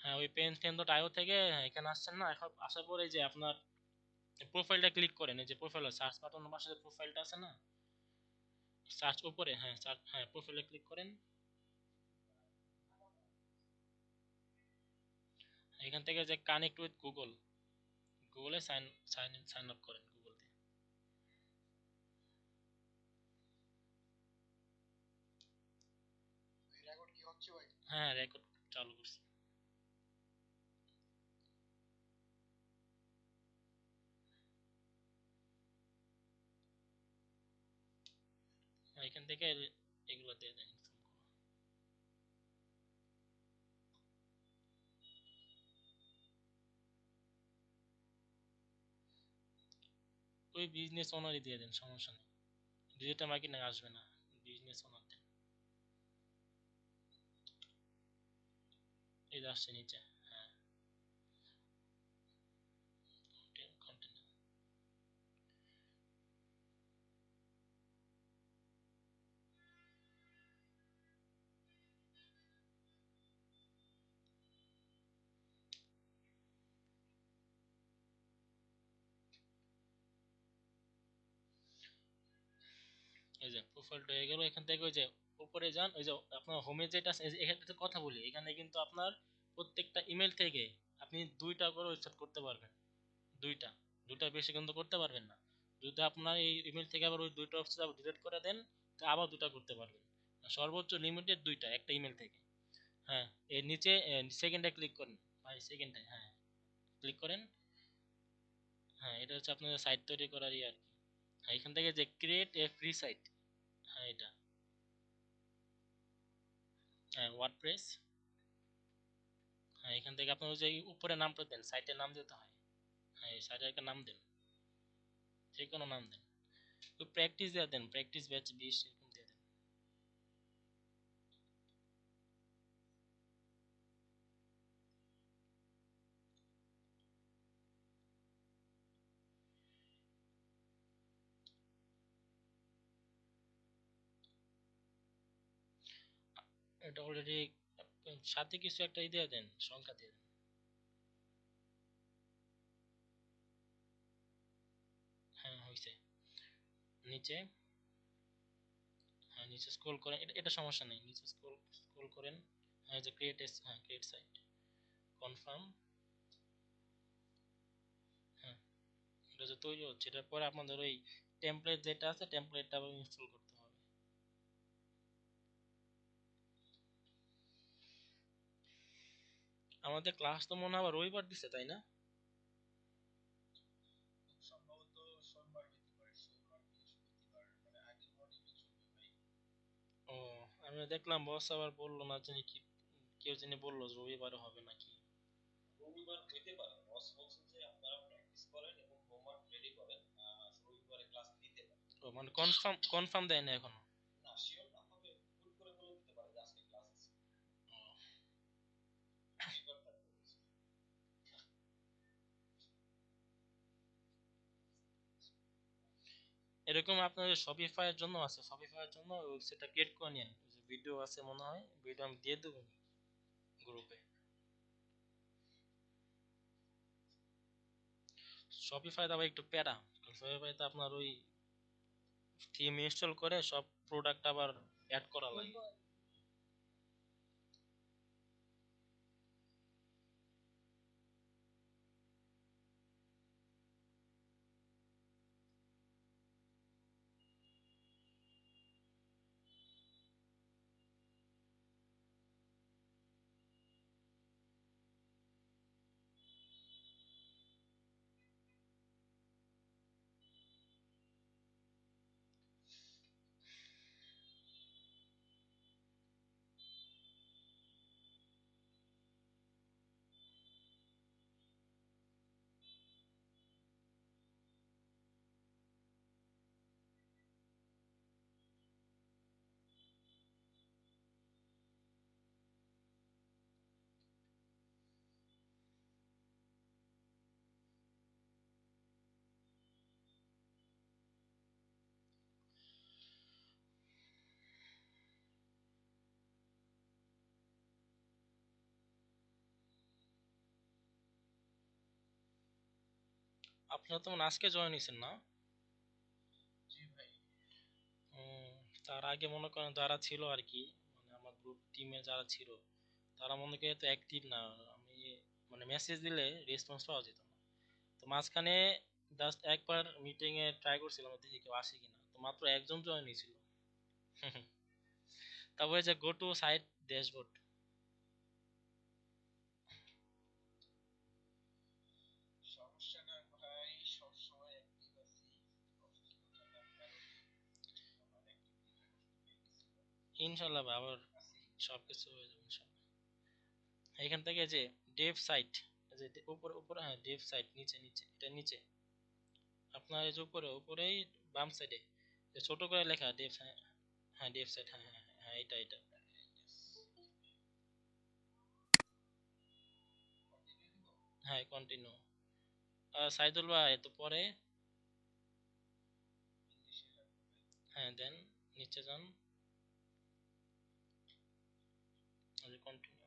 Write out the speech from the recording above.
হ্যাঁ ওই পেন.io থেকে এখানে আসছেন না, এখন আসার পরে যে আপনার প্রোফাইলটা ক্লিক করেন, এই যে প্রোফাইল সার্চ বাটনের পাশে যে প্রোফাইলটা আছে না, সার্চ উপরে, হ্যাঁ সার্চ, হ্যাঁ প্রোফাইলে ক্লিক করেন। এখান থেকে যে কানেক্ট উইথ গুগল, গুগলে সাইন আপ করেন গুগল দিয়ে। হ্যাঁ রেকর্ড চালু করছি। এখান থেকে এগুলো দিয়ে দেন। ওই বিজনেস ওনারই দিয়ে দেন, সমস্যা নেই, ডিজিটাল মার্কেটিং আসবে না, বিজনেস ওনার দেন। এই যে আসছে নিচে, হ্যাঁ কন্টিনিউ। এই যে প্রোফাইলটা হয়ে গেল। এখান থেকে ওই যে উপরে যান, ওই যে আপনার হোমে যেটা আছে এখানে একটা কথা বলি, এখানে কিন্তু আপনার প্রত্যেকটা ইমেল থেকে আপনি 2টা করে ওয়েবসাইট করতে পারবেন। দুইটা, দুইটার বেশি কিন্তু করতে পারবেন না। যদি আপনার এই ইমেল থেকে আবার ওই 2টা ওয়েবসাইট আবার ডিলিট করে দেন, তো আবার 2টা করতে পারবেন। সর্বোচ্চ লিমিটেড 2টা একটা ইমেল থেকে। হ্যাঁ এর নিচে সেকেন্ডে ক্লিক করেন ভাই, সেকেন্ডে, হ্যাঁ ক্লিক করেন। হ্যাঁ এটা হচ্ছে আপনাদের সাইট তৈরি করার আর কি। হ্যাঁ এখান থেকে যে ক্রিয়েট এ ফ্রি সাইট, হ্যাঁ এটা, হ্যাঁ ওয়ার্ডপ্রেস। হ্যাঁ এখান থেকে আপনার ওই যে উপরে নামটা দেন, সাইটের নাম দিতে হয়। হ্যাঁ এই সাইটের একটা নাম দেন, যে কোনো নাম দেন। তো প্র্যাকটিস দিয়ে দেন, প্র্যাকটিস ব্যাচ 20 এরকম দিয়ে দেন। এটা অলরেডি সাথে কিছু একটা দিয়ে দেন, সংখ্যা দিয়ে দেন। হ্যাঁ হয়েছে। নিচে, হ্যাঁ নিচে স্ক্রল করেন, এটা সমস্যা নেই, নিচে স্ক্রল স্ক্রল করেন। হ্যাঁ যে ক্রিয়েট, হ্যাঁ ক্রিয়েট সাইট, কনফার্ম। হ্যাঁ এটা যে তৈরি হচ্ছে, এটার পরে আপনাদের ওই টেমপ্লেট যেটা আছে টেমপ্লেটটা আবার ইনস্টল করতে হবে। আমাদের ক্লাস তো মনে হয় আবার রবিবার দিছে, তাই না? ও আমি দেখলাম বস আবার বললো না জানি কি, কেউ জানি বললো যে রবিবারে হবে নাকি। রবিবার হইতে পারে, বস বলছে যে আপনারা প্র্যাকটিস করেন এবং হোমওয়ার্ক রেডি করেন, রবিবারে ক্লাস নিতে পারেন। ও মানে কনফার্ম কনফার্ম দেয় না এখনো? না শিওর না, তবে ভুল করে বলে দিতে পারে যে আজকে ক্লাস আছে। ও, রবিবার থাকতে বলছে। এরকম আপনার শপিফাই এর জন্য আছে, শপিফাই এর জন্য ওয়েবসাইটটা ক্রিয়েট করে নিন, যে ভিডিও আছে মনে হয়, ভিডিও আমি দিয়ে দেবো গ্রুপে। শপিফাই আবার একটু প্যারা, শপিফাইতে আপনার ওই থিম ইনস্টল করে সব প্রোডাক্ট আবার অ্যাড করা লাগে। আপনারা তো আজকে জয়েন হয়েছেন না? জি ভাই। উম, তার আগে মনে করেন যারা ছিল আর কি, মানে আমার গ্রুপ টিমে যারা ছিল তারা মনে করে তো অ্যাক্টিভ না। আমি মানে মেসেজ দিলে রেসপন্স পাওয়া যেত না। তো মাঝখানে জাস্ট একবার মিটিং এ ট্রাই করছিলাম দেখি কেউ আসে কিনা, তো মাত্র একজন জয়েন হয়েছিল। তারপরে যে গো টু সাইট ড্যাশবোর্ড। সমস্যা না ভাই, সবসময় অ্যাক্টিভ আছি। অসুস্থ থাকার কারণে আমার অ্যাক্টিভিটিটা নষ্ট হয়ে গেছিল। ইনশাল্লাহ ভাই, আবার আছি। সবকিছু হয়ে যাবে ইনশাল্লাহ। এখান থেকে যে ডেভ সাইট, যে উপরে উপরে, হ্যাঁ ডেভ সাইট, নিচে নিচে, এটা নিচে আপনার এই যে উপরে উপরেই বাম সাইডে যে ছোট করে লেখা ডেভ, হ্যাঁ হ্যাঁ ডেভ সাইট, হ্যাঁ হ্যাঁ হ্যাঁ এটা এটা। কন্টিনিউ দিব? হ্যাঁ কন্টিনিউ। সাইদুল ভাই তো পরে, ইংলিশে লাগবে ভাই। হ্যাঁ দেন নিচে যান, কন্টিনিউ।